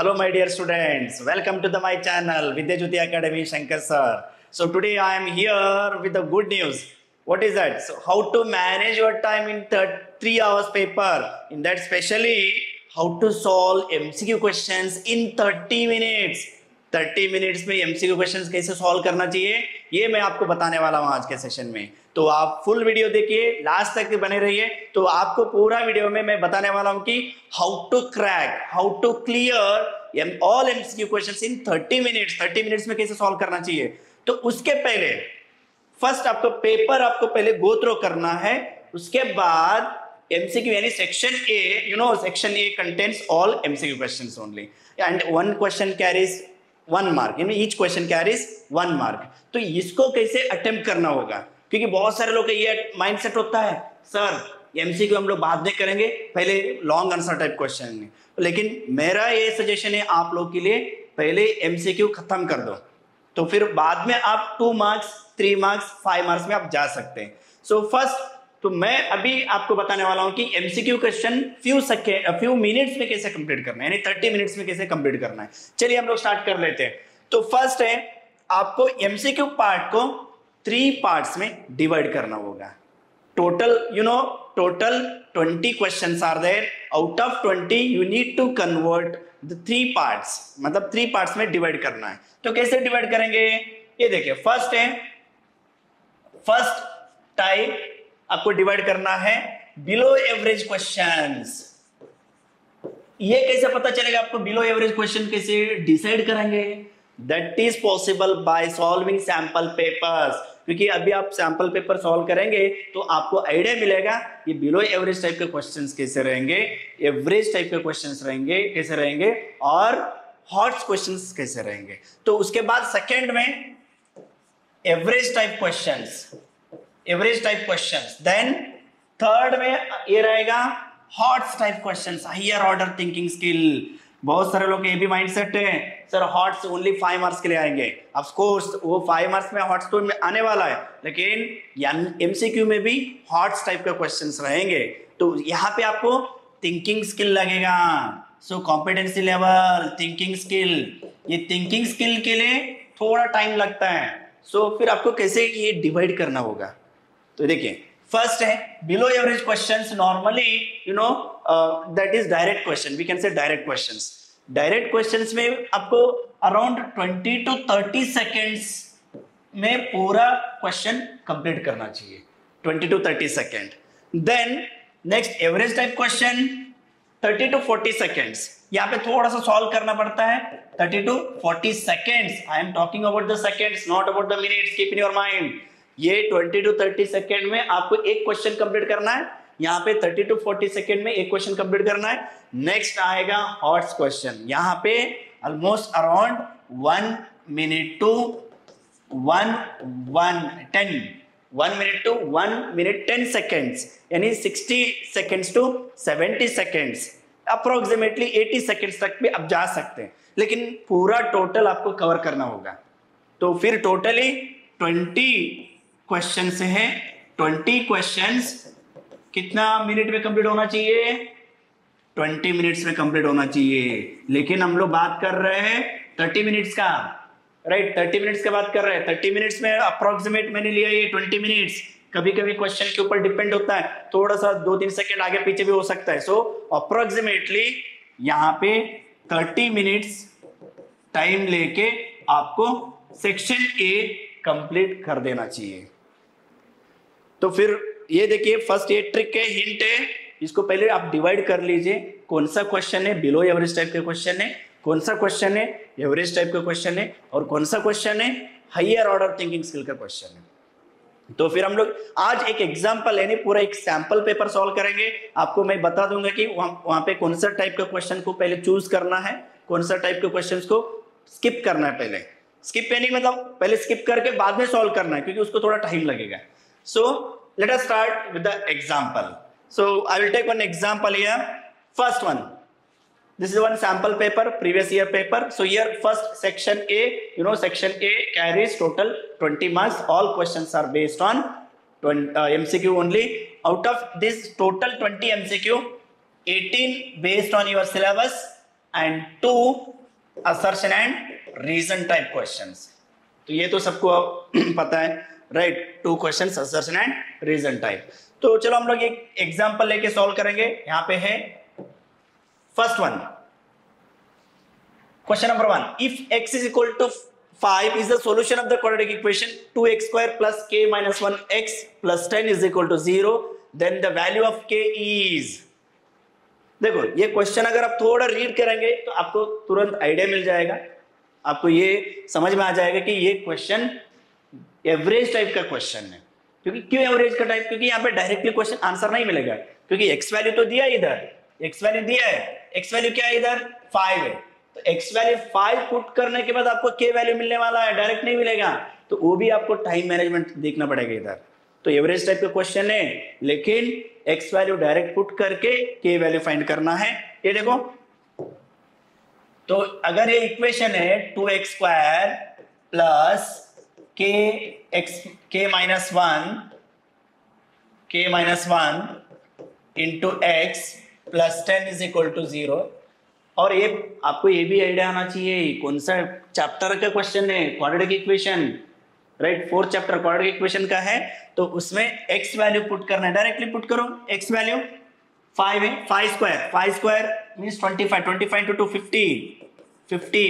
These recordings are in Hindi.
Hello, my dear students. Welcome to my channel, Vidya Jyoti Academy, Shankar sir. So today I am here with the good news. What is that? So how to manage your time in 3 hours paper. In that, specially how to solve MCQ questions in 30 minutes. 30 minutes में एमसीक्यू क्वेश्चंस कैसे सॉल्व करना चाहिए ये मैं आपको बताने वाला हूं आज के सेशन में। तो आप फुल वीडियो देखिए, लास्ट तक बने रहिए। तो आपको पूरा वीडियो में मैं बताने वाला हूं कि how to crack, how to clear all MCQ questions in 30 minutes. 30 minutes में कैसे सॉल्व करना चाहिए। तो उसके पहले फर्स्ट आपको पेपर आपको पहले गो थ्रू करना है। उसके बाद एमसीक्यू यानी section A, section A contains all MCQ questions only and one question carries 1 mark, यानी ईच क्वेश्चन कैरीज 1 मार्क। तो इसको कैसे अटेम्प्ट करना होगा, क्योंकि बहुत सारे लोग का ये माइंडसेट होता है, सर एमसीक्यू हम लोग बाद में करेंगे, पहले लॉन्ग आंसर टाइप क्वेश्चन में। लेकिन मेरा ये सजेशन है आप लोग के लिए, पहले एमसीक्यू खत्म कर दो, तो फिर बाद में आप 2 मार्क्स 3 मार्क्स 5 मार्क्स में आप जा सकते हैं। सो फर्स्ट तो मैं अभी आपको बताने वाला हूं कि एमसीक्यू क्वेश्चन फ्यू मिनट्स में कैसे कंप्लीट करना है, यानी 30 मिनट्स में कैसे कंप्लीट करना है। चलिए हम लोग स्टार्ट कर लेते हैं। तो फर्स्ट है आपको एमसीक्यू पार्ट को 3 पार्ट्स में डिवाइड करना होगा। Total total 20 questions are there. Out of 20 you need to convert the 3 parts, मतलब 3 पार्ट्स में डिवाइड करना है। तो कैसे डिवाइड करेंगे ये देखिए। फर्स्ट है, फर्स्ट टाइप आपको डिवाइड करना है बिलो एवरेज क्वेश्चंस। ये कैसे पता चलेगा आपको बिलो एवरेज क्वेश्चन कैसे डिसाइड करेंगे? That is possible by solving sample papers. क्योंकि अभी आप सैंपल पेपर सॉल्व करेंगे तो आपको आइडिया मिलेगा ये बिलो एवरेज टाइप के क्वेश्चंस कैसे रहेंगे, एवरेज टाइप के क्वेश्चंस रहेंगे कैसे रहेंगे, और हॉट क्वेश्चंस कैसे रहेंगे। तो उसके बाद सेकंड में average type questions, average type questions. Then third में ये रहेगा HOTS type questions, higher order thinking skill. बहुत सारे लोग ये भी माइंडसेट है, सर हॉट्स ओनली 5 मार्क्स के लिए आएंगे। ऑफ कोर्स वो 5 मार्क्स में हॉट्स तो आने वाला है, लेकिन एमसीक्यू में भी हॉट्स टाइप के क्वेश्चंस रहेंगे। तो यहाँ पे आपको थिंकिंग स्किल लगेगा। सो कॉम्पिटेंसी लेवल, थिंकिंग स्किल, ये थिंकिंग स्किल के लिए थोड़ा टाइम लगता है। सो फिर आपको कैसे ये डिवाइड करना होगा। तो देखिए फर्स्ट है below average questions. Normally that is direct question, we can say direct questions. Direct questions में आपको अराउंड 20 to 30 सेकेंड्स में पूरा क्वेश्चन कंप्लीट करना चाहिए, 20 to 30 second. Then next average type question 30 to 40 seconds. यहाँ पे थोड़ा सा सॉल्व करना पड़ता है, 30 to 40 seconds. I am talking about the seconds, not about the minutes, keep in your mind. ये 20 to 30 सेकेंड में आपको एक क्वेश्चन कंप्लीट करना है, यहाँ पे 30 to 40 सेकेंड में एक क्वेश्चन कंप्लीट करना है। नेक्स्ट आएगा हॉट्स क्वेश्चन, यहाँ पे almost around 1 minute to 1 minute 10 seconds, यानी 60 seconds to 70 seconds, approximately 80 seconds तक भी आप जा सकते हैं। लेकिन पूरा टोटल आपको कवर करना होगा। तो फिर टोटली 20 क्वेश्चंस हैं। 20 क्वेश्चंस कितना मिनट में कंप्लीट होना चाहिए? 20 मिनट्स में कंप्लीट होना चाहिए। लेकिन हम लोग बात कर रहे हैं 30 मिनट्स का, राइट? 30 मिनट्स की बात कर रहे हैं। 30 मिनट्स में अप्रोक्सीमेट मैंने लिया ये 20 मिनट्स। कभी कभी क्वेश्चन के ऊपर डिपेंड होता है, थोड़ा सा 2-3 सेकेंड आगे पीछे भी हो सकता है। सो अप्रोक्सीमेटली यहाँ पे 30 मिनट्स टाइम लेके आपको सेक्शन ए कंप्लीट कर देना चाहिए। तो फिर ये देखिए फर्स्ट ये ट्रिक है, हिंट है, इसको पहले आप डिवाइड कर लीजिए। कौन सा क्वेश्चन है बिलो एवरेज टाइप का क्वेश्चन है, कौन सा क्वेश्चन है एवरेज टाइप का क्वेश्चन है, और कौन सा क्वेश्चन है हायर ऑर्डर थिंकिंग स्किल का क्वेश्चन है। तो फिर हम लोग आज एक एग्जांपल यानी पूरा एक सैंपल पेपर सॉल्व करेंगे। आपको मैं बता दूंगा कि वहां पे कौन सा टाइप का क्वेश्चन को पहले चूज करना है, कौन सा टाइप के क्वेश्चन को स्किप करना है। पहले स्किप यानी मतलब पहले स्किप करके बाद में सॉल्व करना है, क्योंकि उसको थोड़ा टाइम लगेगा। So let us start with the example. So I will take one example here. First one, this is one sample paper, previous year paper. So here first section A, section A carries total 20 marks. All questions are based on MCQ only. Out of this total 20 MCQ, 18 based on your syllabus, and 2 assertion and reason type questions. तो ये तो सबको पता है, right? 2 questions assertion and reason type. तो चलो हम लोग एक एग्जांपल लेके सॉल्व करेंगे. यहाँ पे है first one, question number 1. If x is equal to 5 is the solution of the quadratic equation 2x square plus k minus 1x plus 10 is equal to 0, then the value of k is. देखो ये क्वेश्चन अगर आप थोड़ा रीड करेंगे तो आपको तुरंत आइडिया मिल जाएगा, आपको ये समझ में आ जाएगा कि ये क्वेश्चन एवरेज टाइप का क्वेश्चन है. क्योंकि क्यों एवरेज का टाइप? क्योंकि यहाँ पे डायरेक्टली क्वेश्चन आंसर नहीं मिलेगा, क्योंकि एक्स वैल्यू तो दिया, इधर एक्स वैल्यू दिया है, एक्स वैल्यू क्या है, इधर 5 है. तो एक्स वैल्यू 5 पुट करने के बाद आपको के वैल्यू मिलने वाला है, डायरेक्ट नहीं मिलेगा. तो वो भी आपको टाइम मैनेजमेंट देखना पड़ेगा इधर. तो एवरेज टाइप का क्वेश्चन है, लेकिन एक्स वैल्यू डायरेक्ट पुट करके के वैल्यू फाइंड करना है. ये देखो, तो अगर ये इक्वेशन है 2x square plus k minus one into x plus 10 is equal to 0. और ये आपको ये भी आइडिया आना चाहिए कौन सा चैप्टर का क्वेश्चन है, quadratic equation, right? 4th chapter quadratic equation का है. तो उसमें x वैल्यू पुट करना है, डायरेक्टली पुट करो. x वैल्यू 5 है, 5 square means 25 into 2 50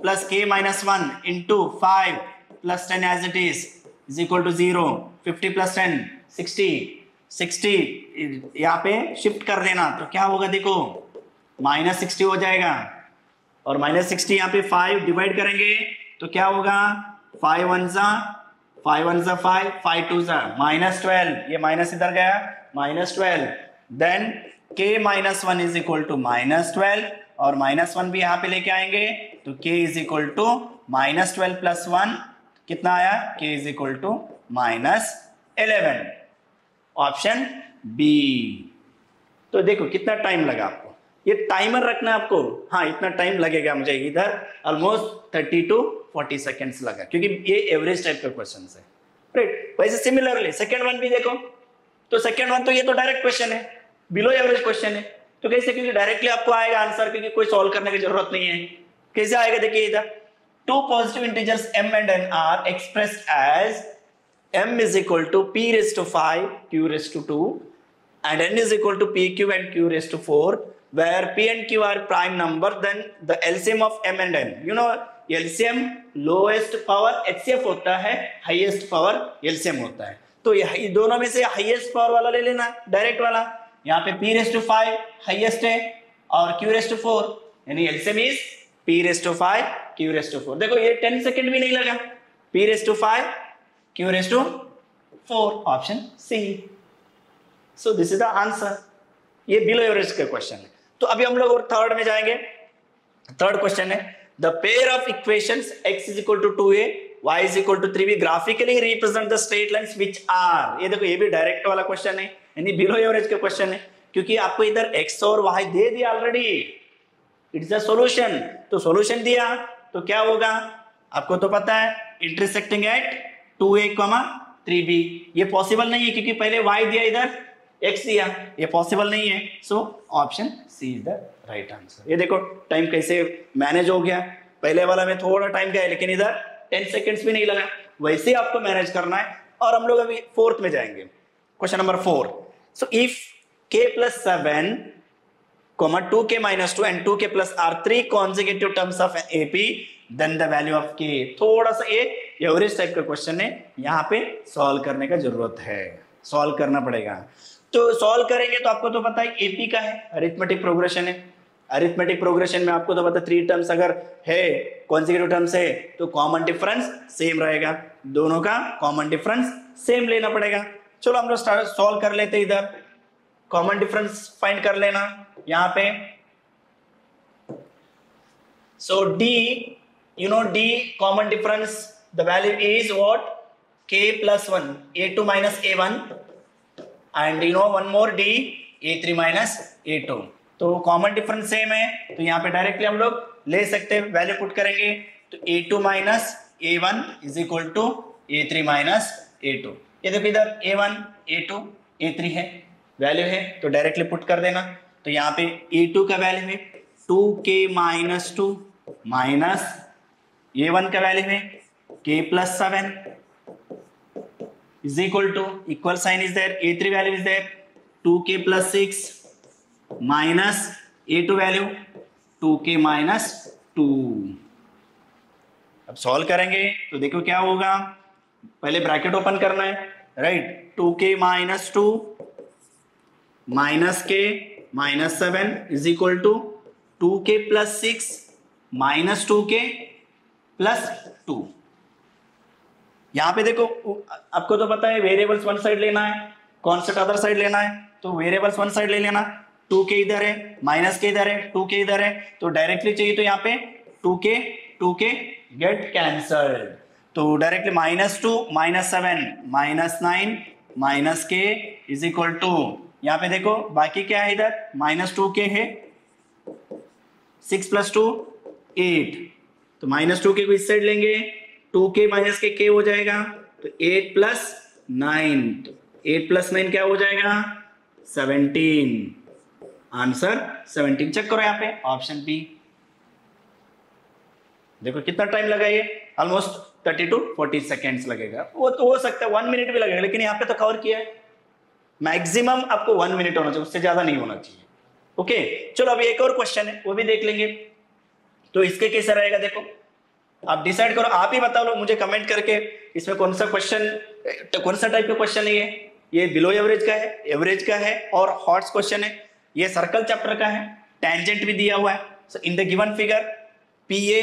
plus k minus 1 into 5 plus 10 as it is equal to 0. 50 plus 10 60 यहाँ पे शिफ्ट कर देना. तो क्या होगा देखो, -60 हो जाएगा. और -60 यहाँ पे 5 डिवाइड करेंगे तो क्या होगा, 5 1 जा 5, 5 2 जा -12. ये माइनस इधर गया, -12. Then k minus 1 is equal to -12 और -1 भी यहाँ पे लेके आएंगे तो k is equal to -12 plus 1 कितना आया, k is equal to -11. Option B. तो देखो कितना टाइम लगा आपको, ये टाइमर रखना है आपको. हाँ इतना टाइम लगेगा मुझे, इधर ऑलमोस्ट 30 to 40 सेकेंड्स लगा, क्योंकि ये एवरेज टाइप का क्वेश्चन है, राइट? वैसे सिमिलरली सेकेंड वन भी देखो, तो सेकेंड वन तो ये तो डायरेक्ट क्वेश्चन है, बिलो एवरेज क्वेश्चन है. तो कैसे? क्योंकि डायरेक्टली आपको आएगा आंसर, क्योंकि कोई सॉल्व करने की जरूरत नहीं है. कैसे आएगा देखिए इधर, 2 positive integers m and n are expressed as m is equal to p raised to 5 q raised to 2 and n is equal to pq and q raised to 4, where p and q are prime number, then the LCM of m and n. You know LCM lowest power HCF होता है, highest power LCM होता है. तो ये दोनों में से हाईएस्ट पावर वाला ले लेना, डायरेक्ट वाला. यहाँ पे p raised to 5 हाईएस्ट है और q raised to 4, यानी LCM is p raised to 5 q raised to 4. देखो ये 10 सेकंड भी नहीं लगा, p raised to 5 q raised to 4, option C. So this is the answer. ये बिलो एवरेज का क्वेश्चन है. तो अभी हम लोग और थर्ड में जाएंगे. थर्ड क्वेश्चन है, the pair of equations x is equal to 2a y is equal to 3b graphically represent the straight lines which are. ये देखो ये भी डायरेक्ट वाला क्वेश्चन है, यानी बिलो एवरेज का क्वेश्चन है, क्योंकि आपको इधर x और y दे दिया ऑलरेडी. It's a solution. तो सॉल्यूशन दिया तो क्या होगा आपको तो पता है, इंटरसेक्टिंग एट 2a, 3b. ये पॉसिबल नहीं है क्योंकि पहले y दिया, इधर x दिया, ये पॉसिबल नहीं है. So option C is the right answer. ये देखो टाइम कैसे मैनेज हो गया, पहले वाला में थोड़ा टाइम गया लेकिन इधर 10 सेकेंड्स भी नहीं लगा. वैसे ही आपको मैनेज करना है. और हम लोग अभी फोर्थ में जाएंगे, question number 4. So if k plus 7 2k minus 2 and 2k plus are 3 consecutive terms of an AP, then the value of k. थोड़ा सा ये एवरेज टाइप का क्वेश्चन है, यहाँ पे सॉल्व करने का जरूरत है, सॉल्व करना पड़ेगा. तो सॉल्व करेंगे तो आपको तो पता है एपी का है, अरिथमेटिक प्रोग्रेशन है. अरिथमेटिक प्रोग्रेशन में आपको तो पता 3 टर्म्स अगर है, कॉन्सेक्यूटिव टर्म्स है, तो कॉमन डिफरेंस सेम रहेगा, दोनों का कॉमन डिफरेंस सेम लेना पड़ेगा. चलो हम लोग सॉल्व कर लेते हैं. इधर कॉमन डिफरेंस फाइंड कर लेना यहाँ पे. So d, you know the common difference, the value is what, k plus 1 a2 minus a1 and you know one more d a3 minus a2. तो कॉमन डिफरेंस सेम है, तो यहाँ पे डायरेक्टली हम लोग ले सकते हैं, वैल्यू पुट करेंगे तो a2 minus a1 is equal to a3 minus a2. ये देखो इधर a1 a2 a3 है, वैल्यू है, तो डायरेक्टली पुट कर देना. तो यहाँ पे a2 का वैल्यू है 2k-2 माइनस a1 का वैल्यू है k+7 is equal to equal sign is there, a3 value is there 2k+6 minus a2 value 2k-2। अब सॉल्व करेंगे तो देखो क्या होगा, पहले ब्रैकेट ओपन करना है, right. 2k-2 minus k-7 is equal to 2k+6 minus 2k+2। यहां पे देखो आपको तो पता है वेरिएबल्स वन साइड लेना है, कांस्टेंट अदर साइड लेना है, तो वेरिएबल्स वन साइड ले लेना। 2k इधर है, माइनस के इधर है, 2k इधर है, तो डायरेक्टली चाहिए तो यहाँ पे 2k गेट कैंसल्ड, तो डायरेक्टली -2 -7 -9 माइनस के इज इक्वल टू, यहाँ पे देखो बाकी क्या है, इधर -2k है, 6 + 2 8, तो -2k को इस साइड लेंगे, 2k माइनस के k हो जाएगा, तो 8 + 9, तो 8 + 9 क्या हो जाएगा 17, आंसर 17। चेक करो यहाँ पे ऑप्शन बी। देखो कितना टाइम लगा, ये ऑलमोस्ट 30 to 40 सेकेंड्स लगेगा, वो तो हो सकता है 1 मिनट भी लगेगा, लेकिन यहाँ पे तो कवर किया है। मैक्सिमम आपको 1 मिनट होना चाहिए, उससे ज्यादा नहीं होना चाहिए। ओके चलो अभी एक और क्वेश्चन है, वो भी देख लेंगे। तो इसके कैसा रहेगा देखो, आप डिसाइड करो, आप ही बता लो मुझे कमेंट करके, इसमें कौन सा क्वेश्चन, कौन सा टाइप का क्वेश्चन है ये बिलो एवरेज का है, एवरेज का है और हॉट्स क्वेश्चन है, ये सर्कल चैप्टर का है, टेंजेंट भी दिया हुआ है। So in the given figure PA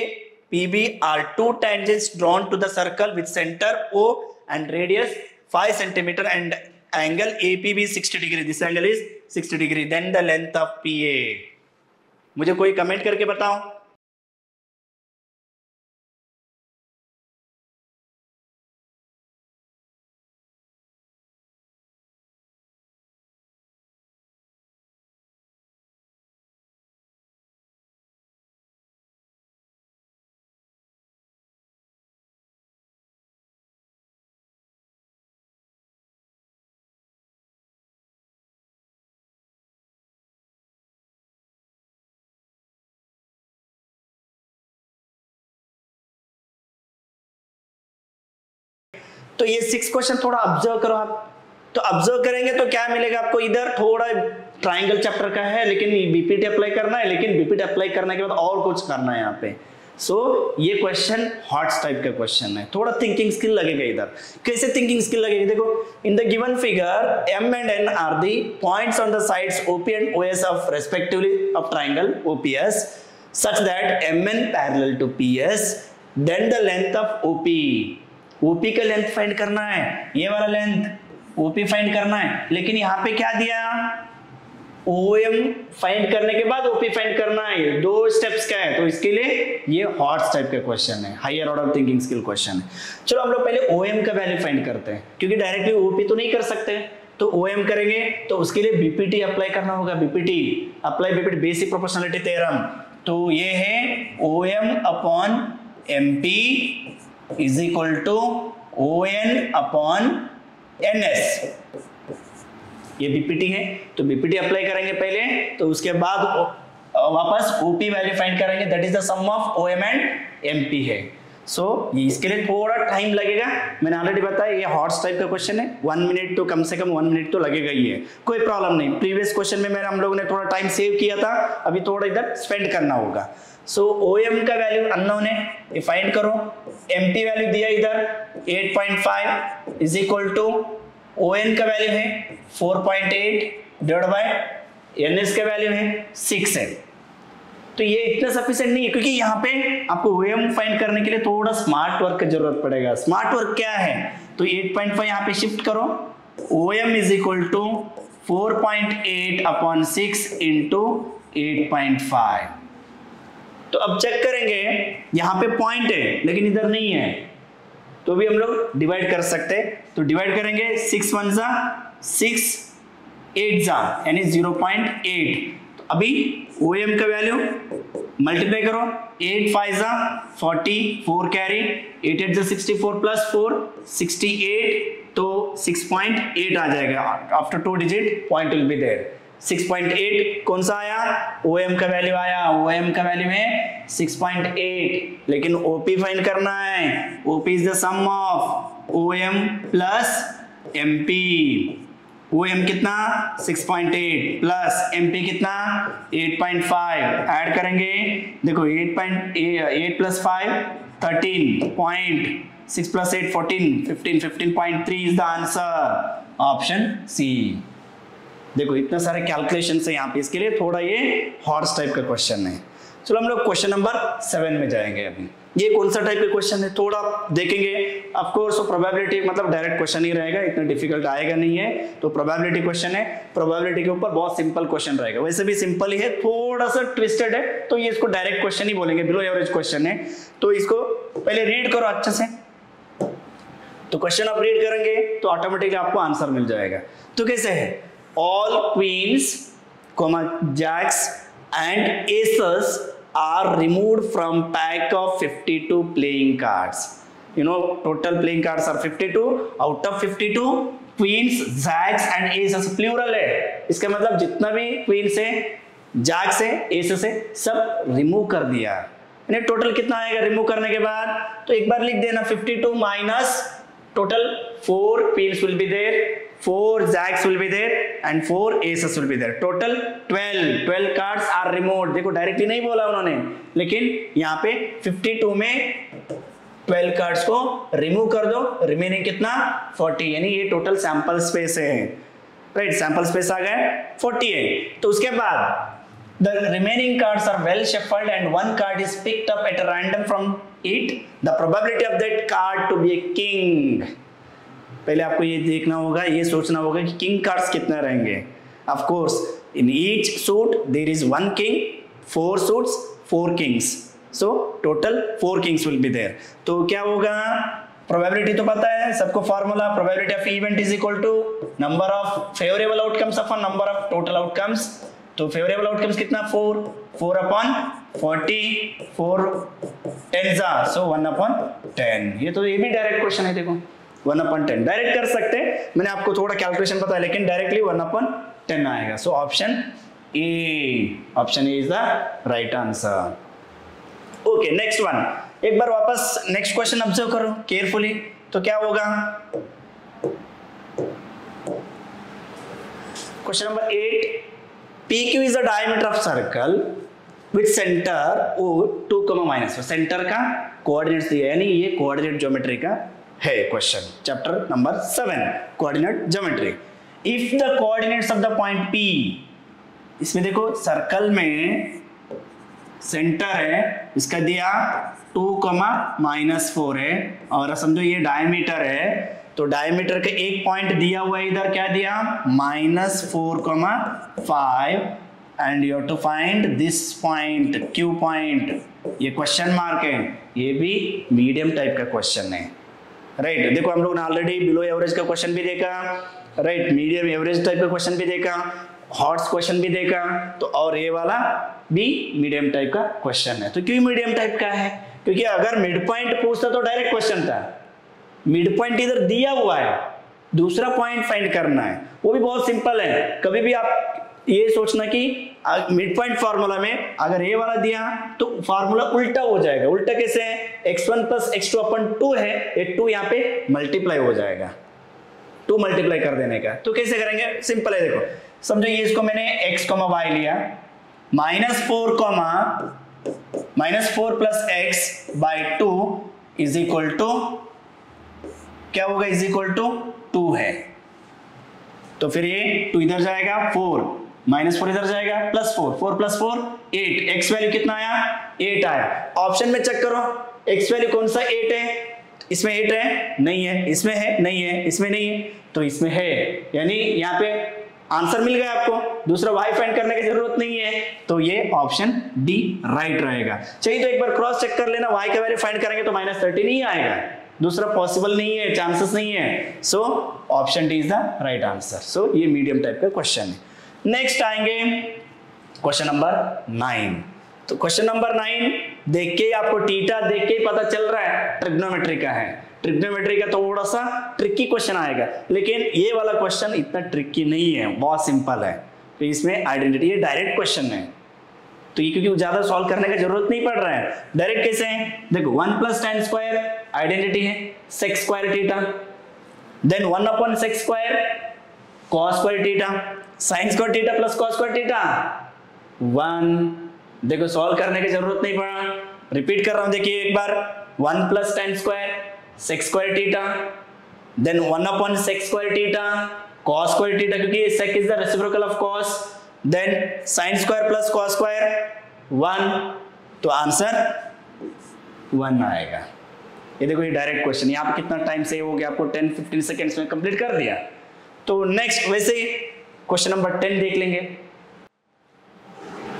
PB are two tangents drawn to the circle with center O and radius 5 cm and angle APB 60 degree. This angle is 60 degree. Then the length of PA. मुझे कोई कमेंट करके बताओ। तो ये 6 क्वेश्चन थोड़ा ऑब्जर्व करो आप, तो ऑब्जर्व करेंगे तो क्या मिलेगा आपको, इधर थोड़ा ट्राइंगल चैप्टर का है, लेकिन बीपीटी अप्लाई करना है, लेकिन बीपीटी अप्लाई करने के बाद और कुछ करना है यहाँ पे। सो ये क्वेश्चन हॉट्स टाइप का क्वेश्चन है, थोड़ा थिंकिंग स्किल लगेगा इधर। कैसे थिंकिंग स्किल लगेगी देखो, in the given figure M and N are the points on the sides OP and OS of respectively of triangle OPS such that MN parallel to PS, then the length of OP का लेंथ फाइंड करना है, ये वाला लेंथ OP फाइंड करना है, लेकिन यहाँ पे क्या दिया, OM फाइंड करने के बाद OP फाइंड करना है, ये 2 स्टेप्स का है, तो इसके लिए ये हॉट्स टाइप का क्वेश्चन है, higher order thinking skill question है। चलो हम लोग पहले OM का वैल्यू फाइंड करते हैं, क्योंकि डायरेक्टली OP तो नहीं कर सकते, तो OM करेंगे तो उसके लिए BPT अप्लाई करना होगा, BPT बेसिक प्रोपोर्शनलिटी थ्योरम, तो ये है OM upon MP is equal to ON upon NS, ये बीपीटी है, तो बीपीटी अप्लाई करेंगे पहले, तो उसके बाद वापस OP वैल्यू फाइंड करेंगे, that is the sum of OM and MP है। सो इसके लिए थोड़ा टाइम लगेगा, मैंने ऑलरेडी बताया ये हॉट्स टाइप का क्वेश्चन है, 1 मिनट तो कम से कम 1 मिनट तो लगेगा ही है, कोई प्रॉब्लम नहीं। प्रीवियस क्वेश्चन में हम लोगों ने थोड़ा टाइम सेव किया था, अभी थोड़ा इधर स्पेंड करना होगा। सो OM का वैल्यू अननोन है, ये फाइंड करो, MP वैल्यू दिया इधर 8.5 इज इक्वल टू ON का वैल्यू है 4.8 डिवाइड बाय NS का वैल्यू है 6 है, तो ये इतना सफिशिएंट नहीं है, क्योंकि यहाँ पे आपको OM फाइंड करने के लिए थोड़ा स्मार्ट वर्क की जरूरत पड़ेगा। स्मार्ट वर्क क्या है, तो 8.5 यहाँ पे शिफ्ट करो, OM is equal to 4.8 upon 6 into 8.5, तो अब चेक करेंगे यहाँ पे पॉइंट है लेकिन इधर नहीं है, तो भी हम लोग डिवाइड कर सकते हैं, तो डिवाइड करेंगे 6 1 जा 6 8 जा यानी 0.8, तो अभी OM का वैल्यू मल्टीप्लाई करो, 8 5 जा 40, 4 कैरी, 8 8 जा 64 प्लस 4 68, तो 6.8 आ जाएगा, after 2 digit point will be there, 6.8 कौन सा आया, OM का वैल्यू आया, OM का वैल्यू है 6.8, लेकिन OP फाइंड करना है, OP is the sum of OM plus MP। OM कितना 6.8 प्लस MP कितना 8.5, ऐड करेंगे, देखो 8 plus 5 13, 6 plus 8 14, 15.3 is the answer, option C. देखो इतना सारे कैलकुलेशन है यहाँ पे, इसके लिए थोड़ा ये हॉर्स टाइप का क्वेश्चन है। चलो हम लोग क्वेश्चन नंबर 7 में जाएंगे। अभी ये कौन सा टाइप का क्वेश्चन है थोड़ा देखेंगे। ऑफ कोर्स प्रोबेबिलिटी मतलब डायरेक्ट क्वेश्चन ही रहेगा, इतना डिफिकल्ट आएगा नहीं है, तो प्रोबेबिलिटी क्वेश्चन है, प्रोबेबिलिटी के ऊपर बहुत सिंपल क्वेश्चन रहेगा, वैसे भी सिंपल ही है, थोड़ा सा ट्विस्टेड है, तो ये इसको डायरेक्ट क्वेश्चन ही बोलेंगे, बिलो एवरेज क्वेश्चन है। तो इसको पहले रीड करो अच्छे से, तो क्वेश्चन आप रीड करेंगे तो ऑटोमेटिकली आपको आंसर मिल जाएगा। तो कैसे है, all queens, jacks and aces are removed from pack of 52 playing cards. You know, total playing cards are 52. Out of 52, queens, jacks and aces plural है, इसका मतलब जितना भी queens है, jacks है, aces है, सब रिमूव कर दिया। यानी टोटल कितना आएगा रिमूव करने के बाद, तो एक बार लिख देना 52 minus total 4 queens will be there, 4 jacks will be there and 4 aces will be there, total 12 cards are removed। देखो डायरेक्टली नहीं बोला उन्होंने, लेकिन यहाँ पे 52 में 12 कार्ड्स को रिमूव कर दो, रिमेनिंग कितना 40, यानी ये टोटल सैंपल स्पेस है, राइट, सैंपल स्पेस आ गया 40 है। तो उसके बाद the remaining cards are well shuffled and one card is picked up at a random from it, the probability of that card to be a king। पहले आपको ये देखना होगा, ये सोचना होगा कि किंग कार्ड्स कितने रहेंगे। Of course in each suit there is 1 king, 4 suits 4 kings, so total 4 kings will be there. तो क्या होगा, प्रोबेबिलिटी तो पता है सबको, formula probability of event is equal to number of favourable outcomes upon number of total outcomes. तो फेवरेबल आउटकम्स कितना 4 अपॉन 40, 4 10 सो 1 अपॉन 10। ये तो ये भी डायरेक्ट क्वेश्चन है, देखो 1 अपॉन 10 डायरेक्ट कर सकते हैं, मैंने आपको थोड़ा कैलकुलेशन बताया, लेकिन डायरेक्टली 1 अपॉन 10 आएगा। सो option A is the right answer. Okay next one, एक बार वापस नेक्स्ट क्वेश्चन ऑब्जर्व करो केयरफुली। तो क्या होगा, question number 8, PQ is the diameter of circle with center O2, -4। Centre का कोऑर्डिनेट्स दिया, यानी ये कोऑर्डिनेट ज्योमेट्री का है question, chapter number 7 coordinate geometry. If the coordinates of the point P, इसमें देखो सर्कल में सेंटर है, इसका दिया 2, -4 है, और समझो ये डायमीटर है, तो डायमीटर का एक पॉइंट दिया हुआ है, इधर क्या दिया -4,5, and you have to find this point Q point, ये क्वेश्चन मार्क है, ये भी मीडियम टाइप का क्वेश्चन है, राइट। देखो हम लोग ने ऑलरेडी बिलो एवरेज का क्वेश्चन भी देखा, राइट, मीडियम एवरेज टाइप का क्वेश्चन भी देखा, हॉट्स क्वेश्चन भी देखा, तो और ये वाला भी मीडियम टाइप का क्वेश्चन है। तो क्यों मीडियम टाइप का है, क्योंकि अगर मिड पॉइंट पूछता तो डायरेक्ट क्वेश्चन था, मिड पॉइंट इधर दिया हुआ है, दूसरा पॉइंट फाइंड करना है, वो भी बहुत सिंपल है। कभी भी आप ये सोचना कि मिड पॉइंट फार्मूला में अगर ये वाला दिया तो फार्मूला उल्टा हो जाएगा। उल्टा कैसे है, x1 प्लस x2 अपन 2 है, ये 2 यहाँ पे मल्टीप्लाई हो जाएगा, 2 मल्टीप्लाई कर देने का। तो कैसे करेंगे, सिंपल है, देखो समझो ये इसको मैंने x, y लिया, -4 plus x by 2 is equal to क्या होगा, इज इक्वल टू 2 है, तो फिर ये 2 इधर जाएगा, 4 -4 इधर जाएगा, +4, 4 + 4 8, x वैल्यू कितना आया 8 आया। ऑप्शन में चेक करो x वैल्यू कौन सा 8 है, इसमें 8 है नहीं है, इसमें है नहीं है, इसमें नहीं है, तो इसमें है, यानी यहाँ पे आंसर मिल गया आपको, दूसरा y फाइंड करने की जरूरत नहीं है, तो ये ऑप्शन डी राइट रहेगा। चाहिए तो एक बार क्रॉस चेक कर लेना, y का वैल्यू फाइंड करेंगे तो -13 ही आएगा, दूसरा पॉसिबल नहीं है, चांसेस नहीं है, so option D is the right answer. So ये मीडियम टाइप का क्वेश्चन है। नेक्स्ट आएंगे क्वेश्चन नंबर 9। तो क्वेश्चन नंबर 9 देख के आपको थीटा देख के पता चल रहा है ट्रिग्नोमेट्री का है, ट्रिग्नोमेट्री का थोड़ा सा ट्रिकी क्वेश्चन आएगा, लेकिन ये वाला क्वेश्चन इतना ट्रिकी नहीं है, बहुत सिंपल है। तो इसमें आइडेंटिटी, ये डायरेक्ट क्वेश्चन है, तो ये क्योंकि ज्यादा सॉल्व करने का जरूरत नहीं पड़ रहा है, डायरेक्ट कैसे है, देखो 1 + tan स्क्वायर आइडेंटिटी है sec square theta, then 1 / sec square cos square theta, sin square theta plus cos square theta 1। देखो सॉल्व करने की जरूरत नहीं पड़ा, रिपीट कर रहा हूं, देखिए एक बार 1 + tan square sec square theta, then 1 / sec square theta cos square theta, क्योंकि sec is the reciprocal of cos, then sin square plus cos square 1, तो आंसर 1 आएगा। ये देखो ये डायरेक्ट क्वेश्चन, यहाँ पे कितना टाइम सेव हो गया, आपको 10-15 सेकेंड्स में कंप्लीट कर दिया। तो नेक्स्ट वैसे ही क्वेश्चन नंबर 10 देख लेंगे।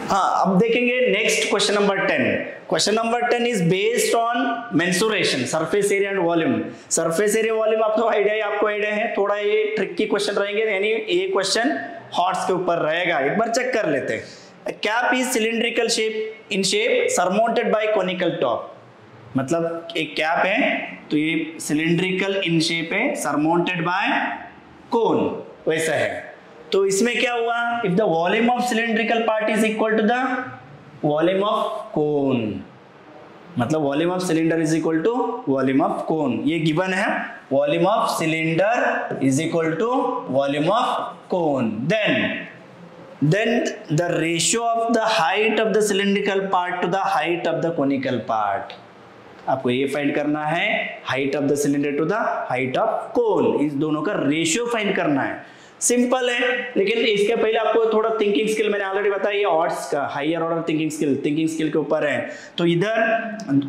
हाँ, अब देखेंगे next question number 10। Question number 10 is based on mensuration, surface area and volume. Surface area volume आपको आइडिया है, थोड़ा ये ट्रिकी क्वेश्चन रहेंगे, यानी ये क्वेश्चन हॉट्स के ऊपर रहेगा। एक बार चेक कर लेते हैं। Cap is cylindrical shape in shape surmounted by conical top, मतलब एक कैप है तो ये सिलिंड्रिकल इन शेप है, सरमाउंटेड बाय कोन, वैसा है। तो इसमें क्या हुआ, if the volume of cylindrical part is equal to the volume of cone, मतलब volume of cylinder is equal to volume of cone, ये गिवन है। Volume of cylinder is equal to volume of cone, then the ratio of the height of the cylindrical part to the height of the conical part, आपको ये फाइंड करना है, height of the cylinder to the height of cone, इस दोनों का रेशियो फाइंड करना है। सिंपल है, लेकिन इसके पहले आपको थोड़ा थिंकिंग स्किल, मैंने ऑलरेडी बताया ये ऑर्ड्स का हायर ऑर्डर थिंकिंग स्किल के ऊपर है। तो इधर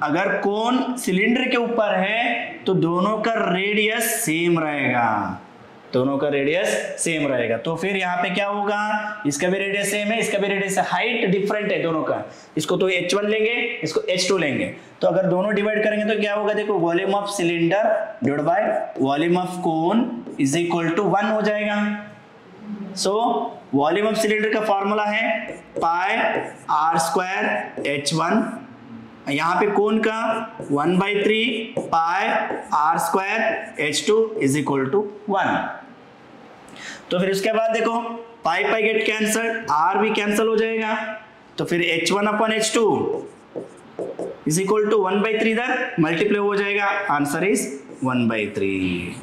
अगर कोन सिलेंडर के ऊपर है तो दोनों का रेडियस सेम रहेगा, दोनों का रेडियस सेम रहेगा। तो फिर यहाँ पे क्या होगा, इसका भी रेडियस सेम है, इसका भी रेडियस है, हाइट डिफरेंट है दोनों का, इसको तो h1 लेंगे, इसको h2 लेंगे, तो अगर दोनों डिवाइड करेंगे तो क्या होगा, देखो volume of cylinder divide by volume of cone is equal to 1 हो जाएगा। सो वॉल्यूम ऑफ सिलेंडर का फॉर्मूला है पाई r² h1, यहाँ पे कोन का 1/3 पाई r² h2 is equal to 1। तो फिर उसके बाद देखो पाई पाई गेट कैंसल्ड, r भी कैंसिल हो जाएगा, तो फिर h1/h2 इज इक्वल टू 1/3 इधर मल्टीप्लाई हो जाएगा, आंसर इज 1/3।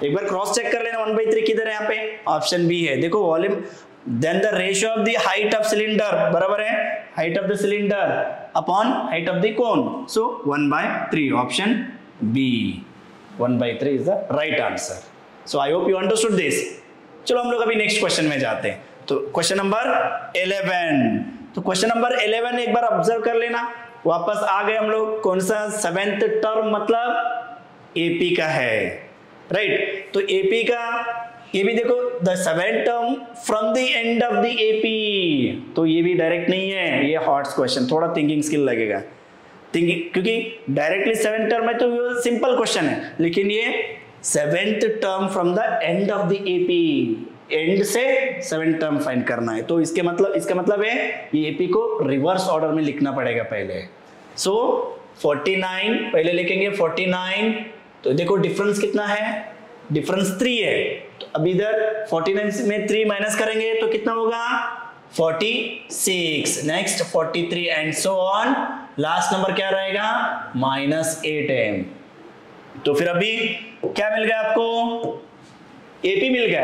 एक बार क्रॉस चेक कर लेना 1/3 किधर है, यहाँ पे ऑप्शन बी है। देखो volume then the ratio of the height of cylinder बराबर है height of the cylinder upon height of the cone, so 1/3, option B 1/3 is the right answer. So I hope you understood this. चलो हम लोग अभी नेक्स्ट क्वेश्चन में जाते हैं। तो क्वेश्चन नंबर 11, तो क्वेश्चन नंबर 11 एक बार ऑब्जर्व कर लेना, वापस आ गए हम लोग, कौन सा 7th टर्म मतलब एपी का है, राइट। तो एपी का ये भी देखो the 7th term from the end of the AP, तो ये भी डायरेक्ट नहीं है, ये हॉट्स क्वेश्चन, थोड़ा थिंकिंग स्किल लगेगा, क्योंकि डायरेक्टली 7th टर्म है तो सिंपल क्वेश्चन है, लेकिन ये 7th term from the end of the AP, and से 7th टर्म फाइंड करना है। तो इसका मतलब है ये एपी को रिवर्स ऑर्डर में लिखना पड़ेगा पहले। सो 49 पहले लिखेंगे 49, तो देखो डिफरेंस कितना है, डिफरेंस 3 है, तो अब इधर 49 में 3 माइनस करेंगे तो कितना होगा 46, next 43 and so on, last number क्या रहेगा -8 है। तो फिर अभी क्या मिल गया आपको, एपी मिल गया।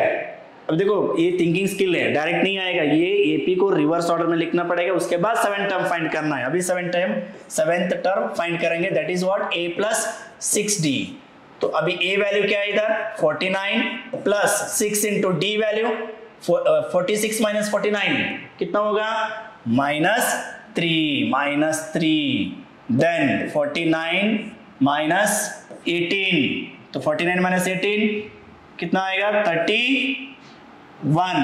अब देखो ये थिंकिंग स्किल है, डायरेक्ट नहीं आएगा, ये एपी को रिवर्स ऑर्डर में लिखना पड़ेगा, उसके बाद 7th टर्म फाइंड करना है। अभी 7th टर्म फाइंड करेंगे, that is what a + 6d। तो अभी a वैल्यू क्या है इधर 49 plus 6 into d value 46 minus 49 कितना होगा -3, देन 49 माइनस 18, तो 49 माइनस 18 कितना आएगा 31,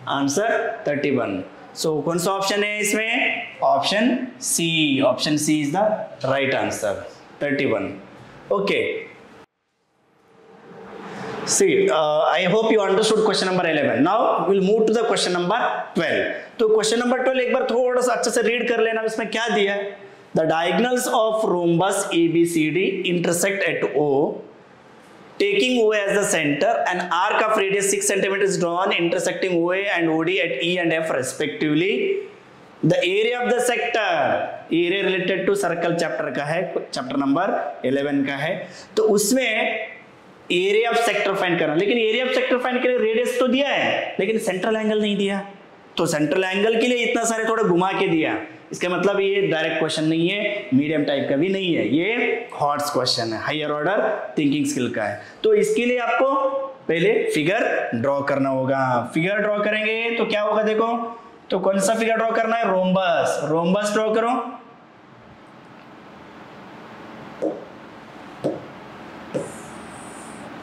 आंसर 31। सो कौन सा ऑप्शन है इसमें, option C is the right answer 31। Okay, see I hope you understood question number 11. Now we'll move to the question number 12. तो question number 12 एक बार थोड़ा सा अच्छे से रीड कर लेना, इसमें क्या दिया है, the diagonals of rhombus ABCD intersect at O taking OA as the center, an arc of radius 6 cm is drawn intersecting OA and OD at E and F respectively. The area of the sector, area related to circle chapter का है, चैप्टर नंबर 11 का है, तो उसमें एरिया ऑफ सेक्टर फाइंड करना, लेकिन एरिया ऑफ सेक्टर फाइंड के लिए रेडियस तो दिया है लेकिन सेंट्रल एंगल नहीं दिया, तो सेंट्रल एंगल के लिए इतना सारे थोड़ा घुमा के दिया, इसका मतलब ये डायरेक्ट क्वेश्चन नहीं है, मीडियम टाइप का भी नहीं है, ये हॉट्स क्वेश्चन है, हायर ऑर्डर थिंकिंग स्किल का है। तो इसके लिए आपको पहले फिगर ड्रॉ करना होगा। फिगर ड्रॉ करेंगे तो क्या होगा, देखो तो कौन सा फिगर ड्रॉ करना है, रोम्बस, रोम्बस ड्रॉ करो।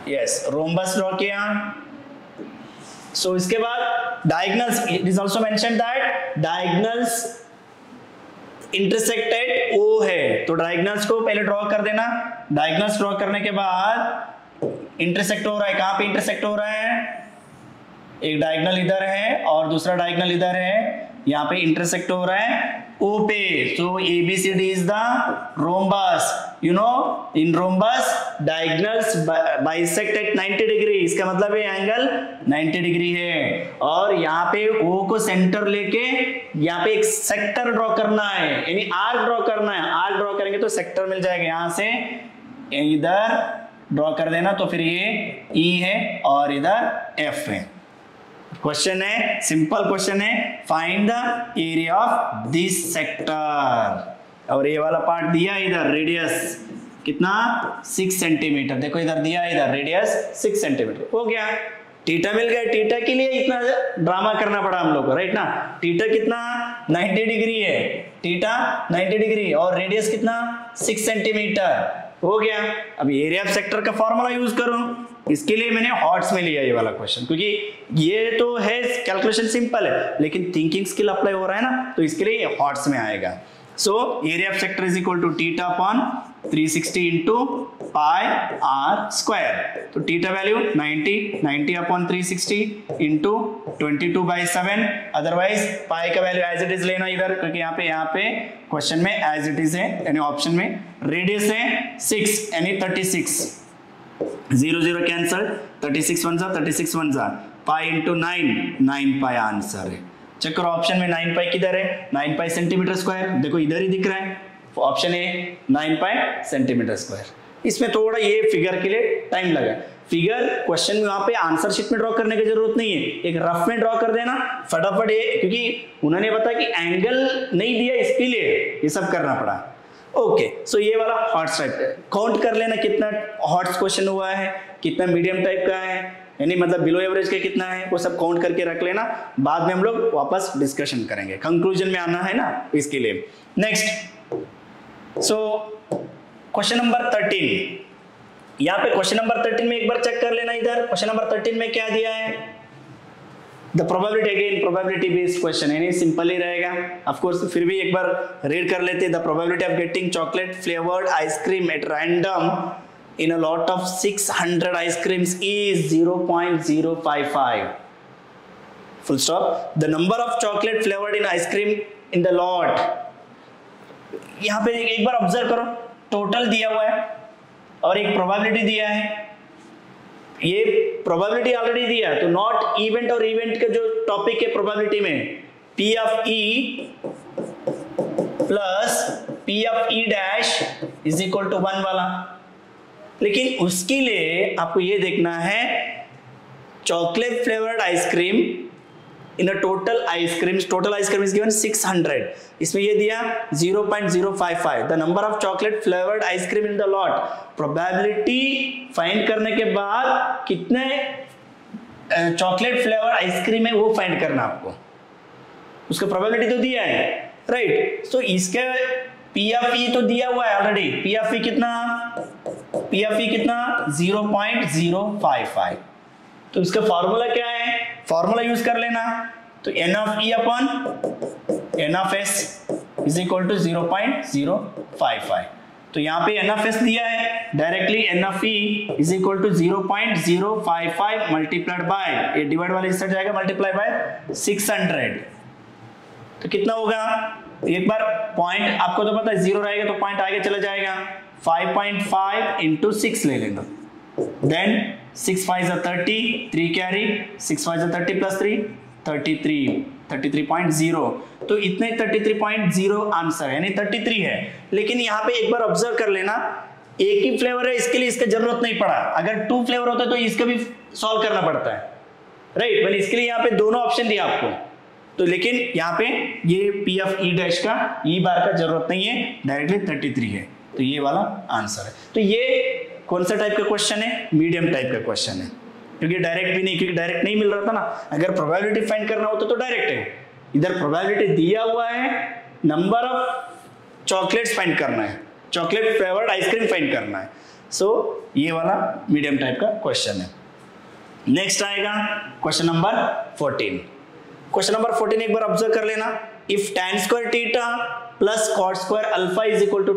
यस, रोम्बस ड्रॉ किया। सो इसके बाद diagonals, it is also mention that diagonals intersected O है, तो डायगोनल्स को पहले ड्रॉ कर देना। डायगोनल्स ड्रॉ करने के बाद इंटरसेक्ट हो रहा है, कहां पे इंटरसेक्ट हो रहा है, एक डायगोनल इधर है और दूसरा डायगोनल इधर है, यहाँ पे इंटरसेक्ट हो रहा है O पे, so ABCD is the rhombus, you know in rhombus diagonals bisect at 90 degree, इसका मतलब ये एंगल 90 डिग्री है, और यहाँ पे O को सेंटर लेके यहाँ पे एक सेक्टर ड्रॉ करना है, यानी आर्क ड्रॉ करना है। आर्क ड्रॉ करेंगे तो सेक्टर मिल जाएगा, यहाँ से इधर ड्रॉ कर देना, तो फिर ये E है और इधर F है। क्वेश्चन है, सिंपल क्वेश्चन है, find the area of this sector, और ये वाला पार्ट दिया इधर रेडियस कितना 6 सेंटीमीटर, देखो इधर दिया, इधर रेडियस 6 सेंटीमीटर हो गया। थीटा मिल गया, थीटा के लिए इतना ड्रामा करना पड़ा हम लोग को, राइट ना। थीटा कितना 90 डिग्री है, थीटा 90 डिग्री और रेडियस कितना 6 सेंटीमीटर हो गया। अब एरिया ऑफ सेक्टर का फॉर्मूला यूज करो, इसके लिए मैंने हॉट्स में लिया ये वाला क्वेश्चन, क्योंकि ये तो है कैलकुलेशन सिंपल है लेकिन थिंकिंग स्किल अप्लाई हो रहा है ना, तो इसके लिए हॉट्स में आएगा। So area of sector is equal to theta upon 360 into pi r square, तो theta value 90 upon 360 into 22/7, otherwise pi का वैल्यू एज इट इज लेना इधर, क्योंकि यहाँ पे क्वेश्चन में एज इट इज है, यानी ऑप्शन में रेडियस है 6 यानी 36, 0 0 कैंसल, 36 1 जा 36 1 जा, पाई इंटू 9 पाई आंसर है। चेक करो ऑप्शन में 9 पाई किधर है, 9 पाई सेंटीमीटर स्क्वायर, देखो इधर ही दिख रहा है, option A 9 pi centimetre square. इसमें थोड़ा ये फिगर के लिए टाइम लगा, फिगर क्वेश्चन में वहां पे आंसर शीट में ड्रॉ करने की जरूरत नहीं है, एक रफ में ड्रॉ कर देना फटाफट, ये क्योंकि उन्होंने बताया कि एंगल नहीं दिया इसके लिए ये सब करना पड़ा। ओके, सो ये वाला हॉट्स टाइप काउंट कर लेना, कितना हॉट्स क्वेश्चन हुआ है, कितना मीडियम टाइप का है, यानी मतलब बिलो एवरेज का कितना है, वो सब काउंट करके रख लेना, बाद में हम लोग वापस डिस्कशन करेंगे, कंक्लूजन में आना है ना इसके लिए। नेक्स्ट, सो क्वेश्चन नंबर 13, यहाँ पे क्वेश्चन नंबर 13 में एक बार चेक कर लेना, इधर क्वेश्चन नंबर 13 में क्या दिया है, the probability, again probability based question, यानी सिंपल ही रहेगा। ऑफ कोर्स फिर भी एक बार रीड कर लेते, the probability of getting chocolate flavoured ice cream at random in a lot of 600 ice creams is 0.055, full stop. The number of chocolate flavored in ice cream in the lot, यहाँ पे एक बार ऑब्जर्व करो, टोटल दिया हुआ है और एक प्रोबेबिलिटी दिया है, ये प्रोबेबिलिटी ऑलरेडी दिया, तो नॉट इवेंट और इवेंट का जो टॉपिक है प्रोबेबिलिटी में P of E plus P of E dash is equal to 1 वाला, लेकिन उसके लिए आपको ये देखना है chocolate flavoured ice cream in a total ice cream is given 600, इसमें ये दिया 0.055, the number of chocolate flavoured ice cream in the lot, probability find करने के बाद कितने चॉकलेट फ्लेवर्ड आइसक्रीम है वो फाइंड करना आपको, उसका प्रोबेबिलिटी तो दिया है, राइट। सो इसके P of E तो दिया हुआ है ऑलरेडी, P of E कितना 0.055, तो इसका फॉर्मूला क्या है, फॉर्मूला यूज कर लेना, तो N of E upon N of S is equal to 0.055, तो यहाँ पे N of S दिया है, directly N of E is equal to 0.055 multiplied by, ये डिवाइड वाले इस साइड जाएगा, मल्टीप्लाई बाय 600, तो कितना होगा, एक बार पॉइंट आपको तो पता है 0 रहेगा तो पॉइंट आगे चला जाएगा, 5.5 इंटू 6 ले लेना, देन 6 5 30, 3 कैरी, 6 5 30 प्लस 3 33.0, तो इतने 33.0 आंसर है, यानी 33 है। लेकिन यहाँ पे एक बार ऑब्जर्व कर लेना, एक ही फ्लेवर है, इसके लिए इसका जरूरत नहीं पड़ा। अगर 2 फ्लेवर होता तो इसका भी सॉल्व करना पड़ता है, राइट। मैंने इसके लिए यहाँ पे दोनों ऑप्शन दिया आपको, तो लेकिन यहाँ पे ये पी ऑफ ई डैश का ई बार का जरूरत नहीं है, डायरेक्टली 33 है, तो ये वाला आंसर है। तो ये कौन सा टाइप का क्वेश्चन है? मीडियम टाइप का क्वेश्चन है, क्योंकि डायरेक्ट भी नहीं, क्योंकि डायरेक्ट नहीं मिल रहा था ना। अगर प्रोबेबिलिटी फाइंड करना होता तो डायरेक्ट है, इधर प्रोबेबिलिटी दिया हुआ है, नंबर ऑफ चॉकलेट्स फाइंड करना है, चॉकलेट फ्लेवर्ड आइसक्रीम फाइंड करना है। सो ये वाला मीडियम टाइप का क्वेश्चन है। नेक्स्ट आएगा क्वेश्चन नंबर 14। क्वेश्चन नंबर 14 एक बार ऑब्जर्व कर लेना, if tan square theta plus cot square alpha is equal to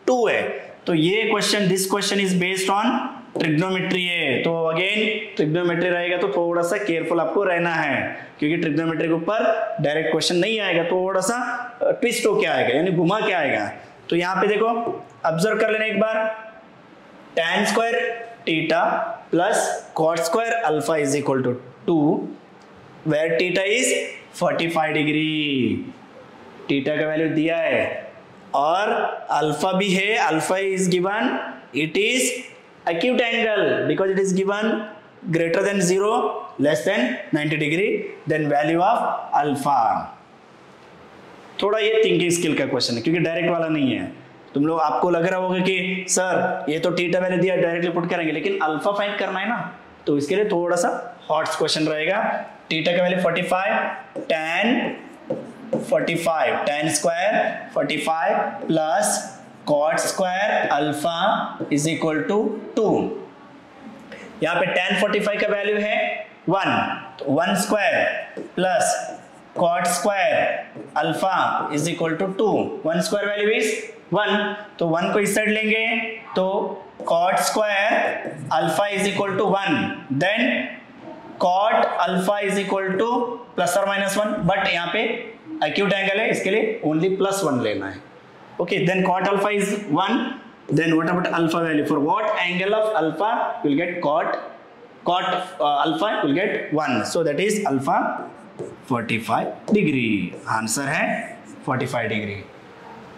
2 है, तो ये question, this question is based on trigonometry है। तो अगेन ट्रिग्नोमेट्री रहेगा तो थोड़ा सा केयरफुल आपको रहना है, क्योंकि ट्रिग्नोमेट्री के ऊपर डायरेक्ट क्वेश्चन नहीं आएगा, थोड़ा सा ट्विस्ट होके आएगा, यानी घुमा के आएगा। तो यहाँ पे देखो, ऑब्जर्व कर लेना एक बार, tan square theta plus cot square alpha is equal to 2, where theta is 45 degree, theta का वैल्यू दिया है, और अल्फा भी है, alpha is given, it is acute angle because it is given greater than 0 less than 90 degree, then value of alpha। थोड़ा ये थिंकिंग स्किल का क्वेश्चन है, क्योंकि डायरेक्ट वाला नहीं है। तुम लोग, आपको लग रहा होगा कि सर ये तो थीटा वैल्यू दिया, डायरेक्टली पुट करेंगे, लेकिन अल्फा फाइंड करना है ना, तो इसके लिए थोड़ा सा हॉट क्वेश्चन रहेगा। थीटा का value 45, tan square 45 plus cot square alpha is equal to 2। यहाँ पे tan 45 का वैल्यू है 1, तो 1 square plus cot square alpha is equal to 2। 1 square value is 1, तो 1 को इस साइड लेंगे तो cot square alpha is equal to 1, then cot alpha is equal to plus और माइनस 1, बट यहाँ पे एक्यूट एंगल है, इसके लिए ओनली +1 लेना है। Okay, then cot alpha is 1, then what about alpha value? For what angle of alpha you'll get cot alpha will get 1, so that is alpha 45 degree। Answer है 45 डिग्री।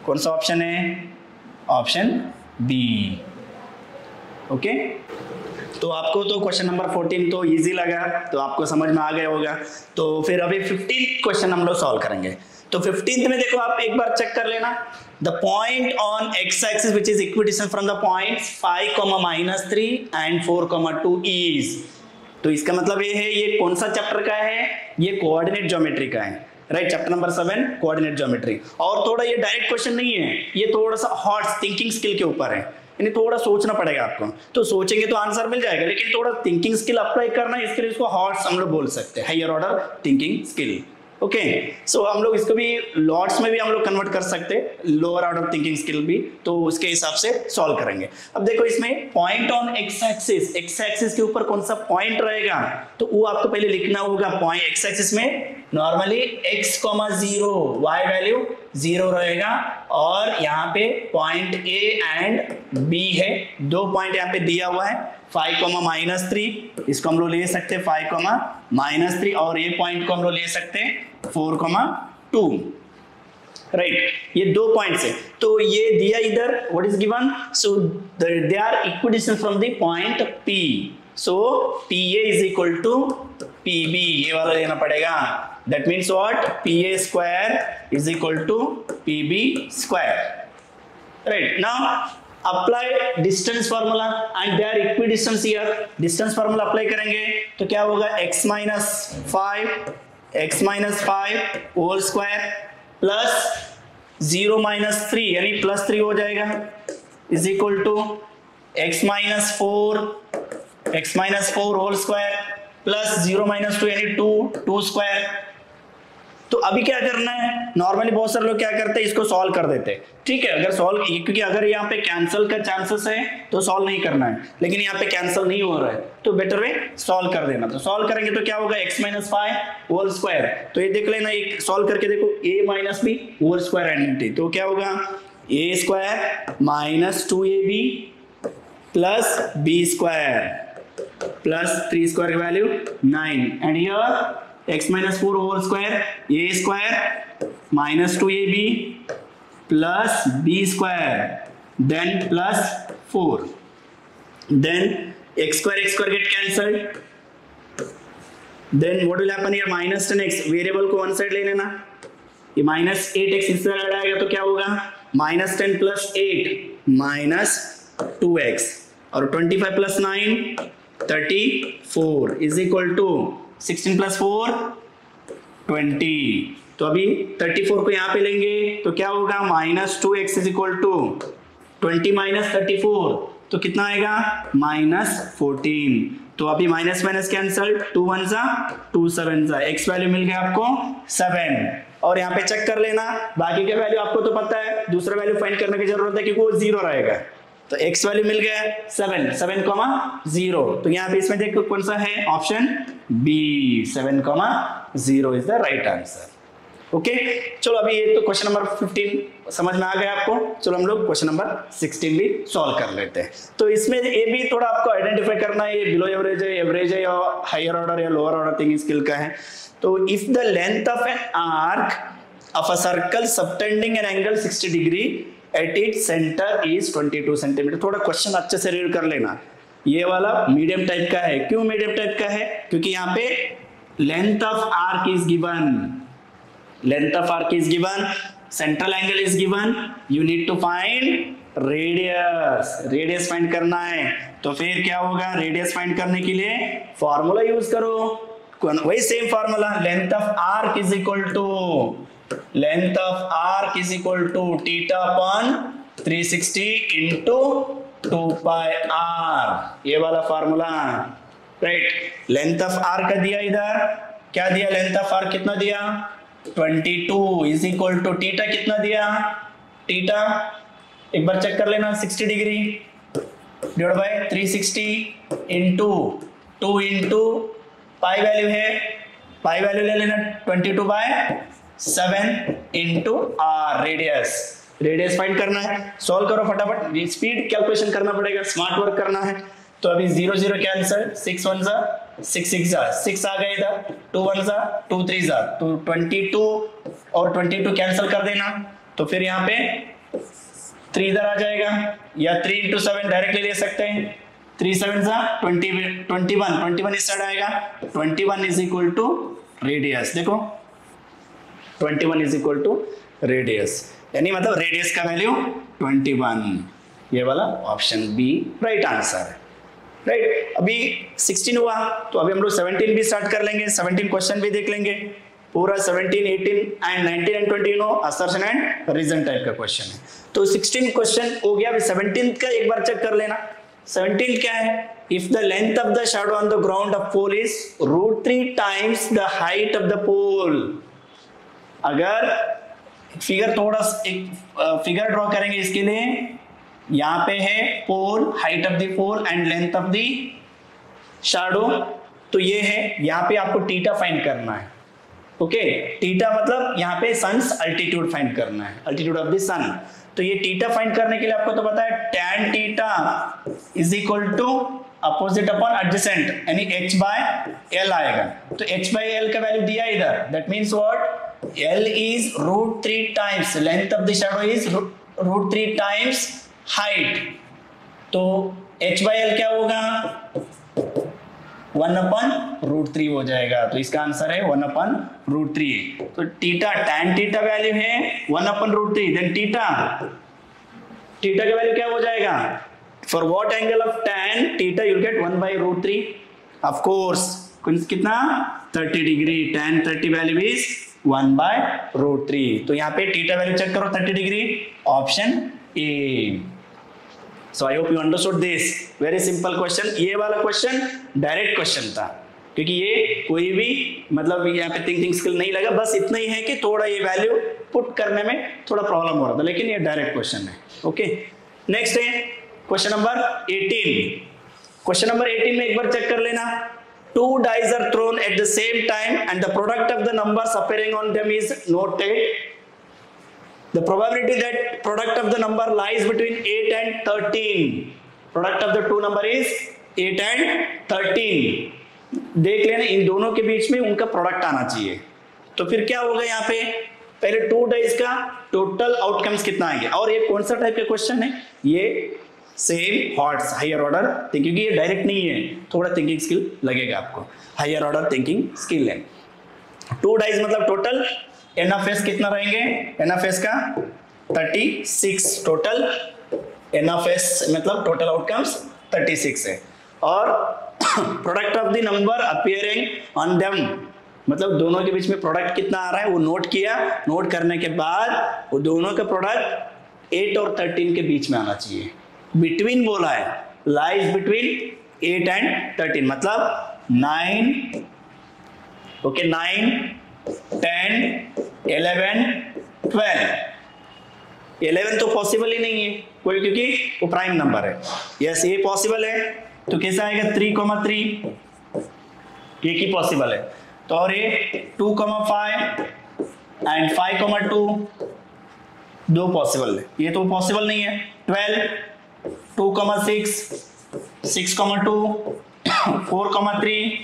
कौन सा ऑप्शन है? Option B. ओके, तो आपको तो क्वेश्चन नंबर 14 तो इजी लगा, तो आपको समझ में आ गया होगा। तो फिर अभी 15 क्वेश्चन हम लोग सॉल्व करेंगे। तो 15th में देखो, आप एक बार चेक कर लेना, the point on x axis which is equidistant from the points 5, -3 and 4, 2 is. तो इसका मतलब ये है, ये कौन सा चैप्टर का है? ये कोऑर्डिनेट ज्योमेट्री का है, right. Chapter number 7 coordinate geometry. और थोड़ा ये डायरेक्ट क्वेश्चन नहीं है, ये थोड़ा सा हॉट थिंकिंग स्किल के ऊपर है, यानी थोड़ा सोचना पड़ेगा आपको। तो सोचेंगे तो आंसर मिल जाएगा, लेकिन थोड़ा थिंकिंग स्किल अप्लाई करना है, इसके लिए इसको हॉट्स हम लोग बोल सकते हैं, higher order thinking skill. Okay, so हम लोग इसको भी लॉट्स में भी हम लोग कन्वर्ट कर सकते हैं, लोअर ऑर्डर थिंकिंग स्किल भी, तो उसके हिसाब से सॉल्व करेंगे। अब देखो, इसमें पॉइंट ऑन एक्स एक्सिस के ऊपर कौन सा पॉइंट रहेगा, तो वो आपको पहले लिखना होगा। पॉइंट एक्स एक्सिस में नॉर्मली x, 0 y वैल्यू 0 रहेगा, और यहाँ पे पॉइंट A एंड B है, 2 पॉइंट यहाँ पे दिया हुआ है, 5, -3, इसको हम लोग ले सकते हैं 5, -3, और ये पॉइंट को हम लोग ले सकते हैं 4, 2, राइट। ये 2 पॉइंट्स है, तो ये दिया इधर, what is given, so they are equidistant from the point P, सो PA is equal to PB, ये वाला लेना पड़ेगा। That means what? PA square is equal to PB square. Right. Now apply distance formula and they are equidistant here. Distance formula apply करेंगे तो क्या होगा? x minus 5 whole square plus 0 minus 3 यानी +3 हो जाएगा is equal to x minus 4 whole square plus 0 minus 2 यानी 2 square। तो अभी क्या करना है, नॉर्मली बहुत सारे लोग क्या करते हैं, इसको सॉल्व कर देते हैं, ठीक है। अगर सॉल्व, क्योंकि अगर यहाँ पे कैंसिल का चांसेस है तो सॉल्व नहीं करना है, लेकिन यहाँ पे कैंसिल नहीं हो रहा है तो बेटर वे सॉल्व कर देना। तो सॉल्व करेंगे तो क्या होगा, x minus 5 होल स्क्वायर, तो ये देख लेना, एक सॉल्व करके देखो, a minus b whole square identity, तो क्या होगा a square -2ab plus b square plus 3 square की value 9 and here x minus 4 whole square a square minus 2ab plus b square then plus 4 then x square get cancelled then what will happen here minus 10x variable को वन साइड ले लेना ये minus 8x इस तरह आएगा तो क्या होगा minus 10 plus 8 minus 2x और 25 plus 9 34 is equal to 16 plus 4 20 तो अभी 34 को यहाँ पे लेंगे तो क्या होगा minus 2x is equal to 20 minus 34 तो कितना आएगा minus 14 तो अभी माइनस माइनस कैंसल 2 1 जा 2 7 जा x वैल्यू मिल गया आपको 7 और यहाँ पे चेक कर लेना बाकी के वैल्यू आपको तो पता है दूसरा वैल्यू फाइंड करने की जरूरत है क्योंकि वो 0 रहेगा तो x वैल्यू मिल गया 7,0 तो यहाँ पे इसमें देखो कौन सा है option B 7,0 is the right answer okay चलो अभी ये तो क्वेश्चन नंबर 15 समझ में आ गया आपको चलो हम लोग क्वेश्चन नंबर 16 भी सॉल्व कर लेते हैं तो इसमें ये भी थोड़ा आपको आइडेंटिफाई करना है ये बिलो एवरेज है या हायर ऑर्डर या लोअर ऑर्डर थिंग स्किल का है तो if the length of an arc of a circle subtending an angle 60 degree at its centre is 22 centimetre थोड़ा क्वेश्चन अच्छे से रीड कर लेना ये वाला मीडियम टाइप का है क्यों मीडियम टाइप का है क्योंकि यहाँ पे length of arc is given length of arc is given central angle is given you need to find radius find करना है तो फिर क्या होगा radius find करने के लिए फॉर्मूला यूज करो वही same formula length of arc is equal to theta upon 360 into 2 pi r ये वाला formula right length of arc का दिया इधर क्या दिया लेंथ ऑफ आर्क कितना दिया 22 इज इक्वल टू थीटा कितना दिया थीटा एक बार चेक कर लेना 60 degree divide by 360 into 2 into pi value है पाई वैल्यू ले लेना 22 by 7 into R radius find करना है सॉल्व करो फटाफट स्पीड कैलकुलेशन करना पड़ेगा स्मार्ट वर्क करना है तो अभी 0 0 कैंसिल 6 1 जा 6 6 जा 6 आ गए इधर 2 1 जा 2 3 जा तो 22 और 22 कैंसिल कर देना तो फिर यहाँ पे 3 इधर आ जाएगा या 3 into 7 डायरेक्टली ले सकते हैं 3 7 जा 21 इस साइड आएगा 21 इज इक्वल टू रेडियस देखो 21 इज इक्वल टू रेडियस यानी मतलब रेडियस का वैल्यू 21 ये वाला ऑप्शन बी राइट आंसर है राइट अभी 16 हुआ तो अभी हम लोग 17 भी स्टार्ट कर लेंगे 17 क्वेश्चन भी देख लेंगे पूरा 17 18 and 19 and 20 no assertion and reason type का क्वेश्चन है तो 16 क्वेश्चन हो गया अभी 17 का एक बार चेक कर लेना 17 क्या है if the length of the shadow on the ground of pole is √3 times the height of the pole अगर फिगर थोड़ा एक फिगर ड्रॉ करेंगे इसके लिए यहाँ पे है pole height of the pole and length of the shadow तो ये है यहाँ पे आपको थीटा फाइंड करना है ओके थीटा मतलब यहाँ पे सन्स अल्टीट्यूड फाइंड करना है अल्टीट्यूड ऑफ द सन तो ये थीटा फाइंड करने के लिए आपको तो पता है tan थीटा is equal to opposite upon adjacent यानी h बाय l आएगा तो h बाय l का वैल्यू दिया इधर that means what l is √3 times length of the shadow is √3 times height तो h बाय l क्या होगा 1/√3 हो जाएगा तो इसका आंसर है 1/√3 तो थीटा tan थीटा वैल्यू है 1/√3 देन थीटा का वैल्यू क्या हो जाएगा for what angle of tan theta you get 1/√3 of course कितना 30 डिग्री tan 30 वैल्यू इज 1/√3 तो यहाँ पे थीटा वैल्यू चेक करो 30 degree option A So I hope you understood this. Very simple question. ये वाला क्वेश्चन डायरेक्ट क्वेश्चन था क्योंकि ये कोई भी मतलब यहाँ पे थिंकिंग स्किल नहीं लगा बस इतना ही है कि थोड़ा ये वैल्यू पुट करने में थोड़ा प्रॉब्लम हो रहा था लेकिन ये डायरेक्ट क्वेश्चन है ओके नेक्स्ट है क्वेश्चन नंबर 18 क्वेश्चन नंबर 18 में एक बार चेक कर लेना two dice are thrown at the same time and the product of the numbers appearing on them is noted. The probability that product of the number lies between 8 and 13 product of the two number is 8 and 13। देख लेना इन दोनों के बीच में उनका प्रोडक्ट आना चाहिए। तो फिर क्या होगा यहाँ पे, पहले 2 डेज का टोटल आउटकम्स कितना आएंगे। और ये कौन सा टाइप का क्वेश्चन है, ये same HOTS higher order thinking, ये डायरेक्ट नहीं है, थोड़ा थिंकिंग स्किल लगेगा आपको, हायर ऑर्डर थिंकिंग स्किल है। 2 डेज मतलब टोटल एनएफएस कितना रहेंगे, एनएफएस का 36 टोटल, एनएफएस मतलब टोटल आउटकम्स 36 है। और product of the number appearing on them, मतलब दोनों के बीच में प्रोडक्ट कितना आ रहा है वो नोट किया, नोट करने के बाद वो दोनों का प्रोडक्ट 8 और 13 के बीच में आना चाहिए। बिटवीन बोला है, लाइज बिटवीन 8 एंड 13 मतलब 9, ओके 9, 10, 11, 12। 11 तो पॉसिबल ही नहीं है कोई, क्योंकि वो प्राइम नंबर है। यस ये पॉसिबल है, तो कैसा आएगा 3,3, एक ही पॉसिबल है। तो और ये 2,5 एंड 5,2 दो पॉसिबल है, ये तो पॉसिबल नहीं है। 12, 2,6, 6,2, 4,3,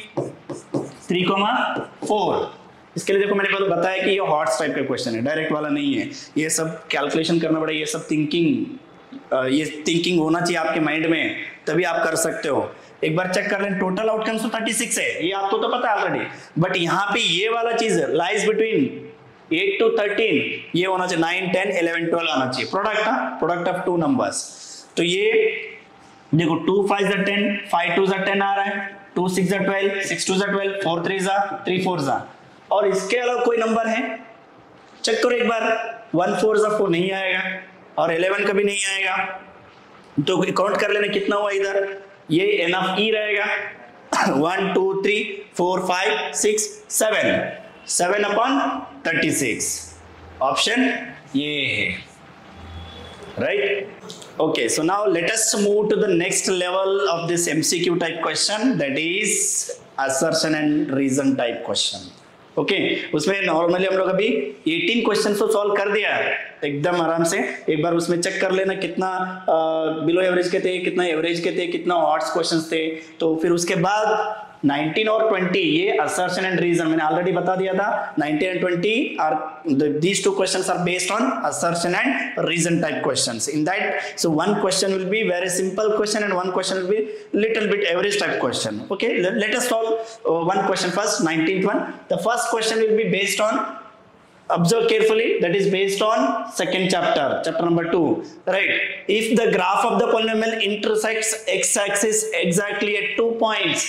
3,4। इसके लिए देखो मैंने बताया कि ये हॉट्स टाइप का क्वेश्चन है, डायरेक्ट वाला नहीं है। ये सब कैलकुलेशन करना पड़ेगा, ये सब थिंकिंग होना चाहिए आपके माइंड में, तभी आप कर सकते हो। एक बार चेक कर लें, टोटल आउटकम्स तो 36 है, ये आपको तो पता है ऑलरेडी, बट यहाँ पे ये वाला चीज है लाइज बिटवीन 8 to 13, ये होना चाहिए 9, 10, 11, 12 आना चाहिए। प्रोडक्ट ऑफ टू नंबर्स, तो ये देखो 2 5 जा 10, 5 2 जा 10 आ रहा है, 2 6 जा 12, 6 2 जा 12, 4 3 जा 3 4 जा। और इसके अलावा कोई नंबर है, चेक करो एक बार, 1 4 जा 4 नहीं आएगा और 11 कभी नहीं आएगा, तो काउंट कर लेना कितना हुआ इधर, ये एन ऑफ ई रहेगा 1 2 3 4 5 6 7, 7 upon 36, ऑप्शन ये है, right. Okay, so now let us move to the next level of this MCQ type question, that is assertion and reason type question. Okay, उसमें नॉर्मली हम लोग अभी 18 क्वेश्चन तो सॉल्व कर दिया है एकदम आराम से। एक बार उसमें चेक कर लेना कितना बिलो एवरेज के थे, कितना एवरेज के थे, कितना हॉट्स क्वेश्चंस थे। तो फिर उसके बाद 19 और 20 ये assertion and reason मैंने ऑलरेडी बता दिया था। 19 and 20 are these two questions are based on assertion and reason type questions. In that, so one question will be very simple question and one question will be little bit average type question. Okay, let us solve one question first, 19th one. The first question will be based on, observe carefully, that is based on second chapter number 2, right? If the graph of the polynomial intersects x-axis exactly at 2 points,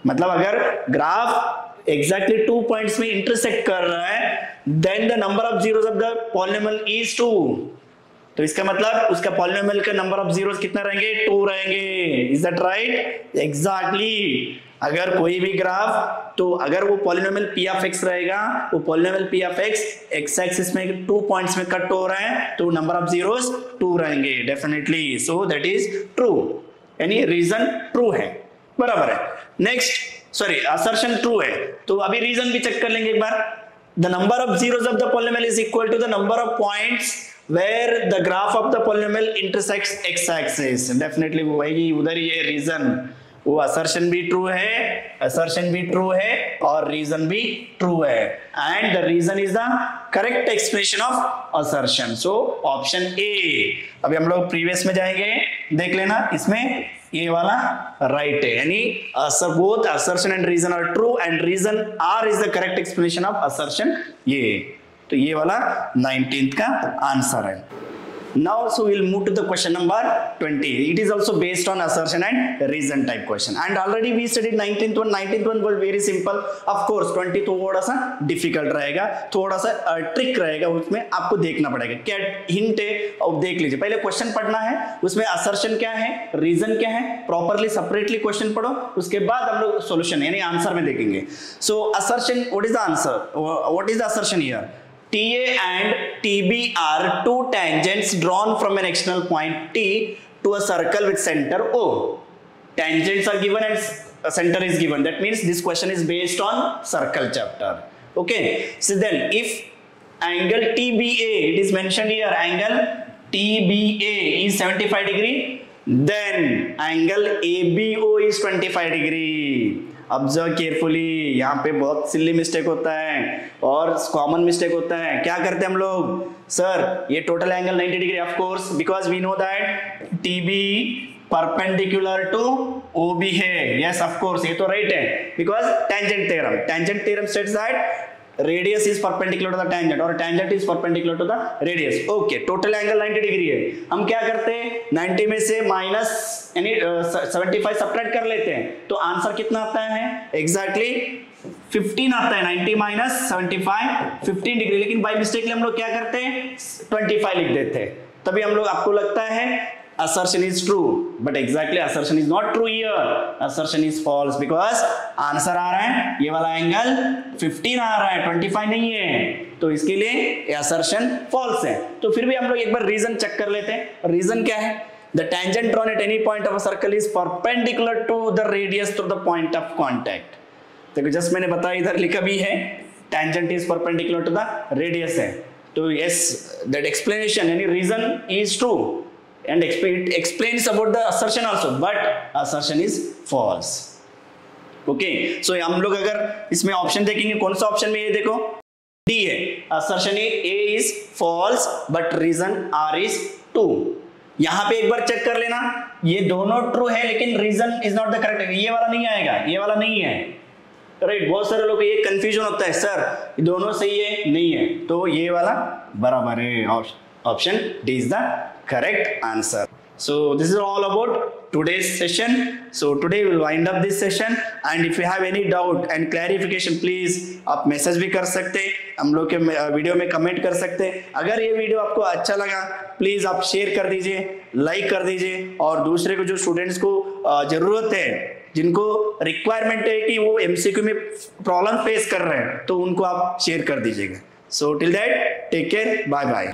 मतलब अगर ग्राफ एग्जैक्टली 2 पॉइंट्स में इंटरसेक्ट कर रहा है, then the number of zeros of the polynomial is 2। तो इसका मतलब उसका पॉलिनोमियल का नंबर ऑफ जीरोस कितना रहेंगे, 2 रहेंगे। Is that right? एग्जैक्टली। अगर कोई भी ग्राफ, तो अगर वो पॉलिनोमियल p ऑफ x रहेगा, वो polynomial p of x x axis में 2 पॉइंट्स में कट हो रहा है, तो नंबर ऑफ जीरोस 2 रहेंगे definitely. So that is true, यानी रीजन ट्रू है, बराबर है। नेक्स्ट, सॉरी असर्शन ट्रू है, तो अभी रीजन भी चेक कर लेंगे एक बार। The number of zeros of the polynomial is equal to the number of points where the graph of the polynomial intersects x axis. Definitely वो वही उधर ही है रीजन। वो असर्शन भी ट्रू है, असर्शन भी ट्रू है और रीजन भी ट्रू है, and the reason is the correct expression of assertion. So option A. अभी हम लोग प्रीवियस में जाएंगे, देख लेना, इसमें ये वाला राइट है, यानी both assertion and reason are true and reason are is the correct explanation of assertion. ये तो ये वाला 19th का आंसर है। Now so we'll move to the question number 20. It is also based on assertion and reason type question, and already we studied 19th one. 19th one was very simple. Of course 20 तो थोड़ा सा difficult रहेगा, थोड़ा सा ट्रिक रहेगा, उसमें आपको देखना पड़ेगा क्या हिंट है। और देख लीजिए, पहले क्वेश्चन पढ़ना है, उसमें assertion क्या है, reason क्या है, प्रॉपरली सेपरेटली क्वेश्चन पढ़ो, उसके बाद हम लोग सोल्यूशन यानी आंसर में देखेंगे। So assertion, what is the answer? What is the assertion here? TA and TB are two tangents drawn from an external point T to a circle with center O. Tangents are given and center is given. That means this question is based on circle chapter. Okay. So then, if angle TBA, it is mentioned here, angle TBA is 75 degree, then angle ABO is 25 degree. Observe carefully, यहाँ पे बहुत सिली मिस्टेक होता है और कॉमन मिस्टेक होता है। क्या करते हैं हम लोग, सर ये total angle 90 degree, of course because we know that TB perpendicular to OB है। यस ऑफ कोर्स, ये तो राइट है because tangent theorem states that radius is perpendicular to the tangent और tangent is perpendicular to the radius। Okay, total angle 90 degree है। हम क्या करते हैं, 90 में से माइनस यानी 75 सब्ट्रैक्ट कर लेते हैं, तो आंसर कितना आता है, एग्जैक्टली 15 आता है। 90 माइनस 75 15 डिग्री, लेकिन बाय मिस्टेकली हम लोग क्या करते हैं 25 लिख देते हैं। तभी हम लोग, आपको लगता है assertion is true, but exactly assertion is not true here, assertion is false because answer आ रहा है ये वाला एंगल 15 आ रहा है, 25 नहीं है, तो इसके लिए ये assertion false है। तो फिर भी हम लोग एक बार रीजन चेक कर लेते हैं। रीजन क्या है, the tangent drawn at any point of a circle is perpendicular to the radius through the point of contact। देखो जस्ट मैंने बताया, इधर लिखा भी है tangent is perpendicular to the radius है, तो yes that explanation यानी reason is true and it explains about the assertion also, but assertion is false। okay, so हम लोग अगर इसमें ऑप्शन देखेंगे, कौन सा ऑप्शन में, ये देखो डी है, assertion A is false but reason R is true। यहाँ पे एक बार चेक कर लेना, ये दोनों ट्रू है लेकिन reason is not the correct, ये वाला नहीं आएगा, ये वाला नहीं है, राइट। बहुत सारे लोग ये कंफ्यूजन होता है, सर दोनों सही है नहीं है, तो ये वाला बराबर है, option D is the correct answer। So this is all about today's session। So today we'll wind up this session and if you have any doubt and clarification please आप मैसेज भी कर सकते हैं, हम लोग के वीडियो में कमेंट कर सकते हैं। अगर ये वीडियो आपको अच्छा लगा प्लीज आप शेयर कर दीजिए, लाइक कर दीजिए, और दूसरे को जो स्टूडेंट्स को जरूरत है, जिनको रिक्वायरमेंट है कि वो MCQ में प्रॉब्लम फेस कर रहे हैं, तो उनको आप शेयर कर दीजिएगा। So till that, take care, bye bye।